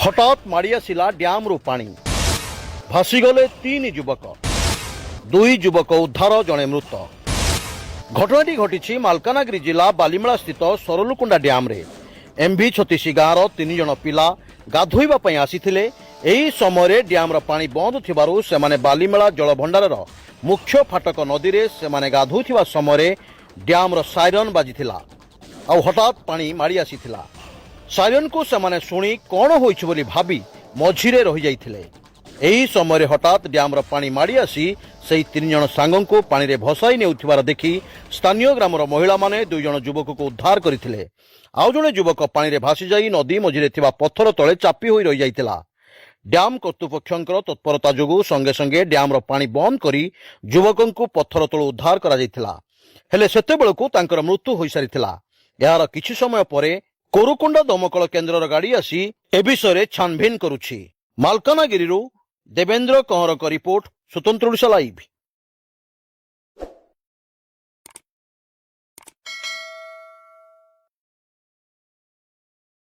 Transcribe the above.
हठात माड़ी आसिला ड्याम्रु पानी भासीगले 3 युवक 2 युवक उद्धार जड़े मृत। घटनाटी घटी मालकानगिरी जिला बालीमेला स्थित सरलुकुंडा ड्याम रे एमभी 36 गाँवर 3 जन पिला गाधोइबा आसीथिले। एही समय ड्याम पानी बंद थिबारु सेमाने बालीमेला जलभंडार मुख्य फाटक नदी रे सेमाने गाधोउथिबा समय ड्याम साइरन बाजिथिला आ हठात पानी माड़ी आसीथिला। साइरन को सेमाने शुणी कौन होइछ बोली भाबी मझिरे रही जाइथिले। एही समय हठात ड्याम पानी माड़ी आसी सेही 3 जन सांगों को पानी रे भसाई नेउथिबार देखि स्थानीय ग्रामर महिला माने 2 जन युवक को उद्धार करथिले। आउ जणे युवक पानी रे भासी जाई नदी मझिरे थिबा पत्थर तळे चापी होई रही जाइथिला। ड्याम कर्तृपक्षंकर तत्परता जोगु संगे संगे ड्याम पानी बंद करी युवकों को पत्थर तळु उद्धार करा जाइथिला। हेले सेतेबेलकु तांकर मृत्यु होई सारिथिला। यार किछि समय परे कोरुकोंडा दमकल केन्द्र गाड़ी आसी ए विषय छानभिन करुछि। मालकानगिरी देवेंद्र कंवर का रिपोर्ट, स्वतंत्र ओडिशा लाइव।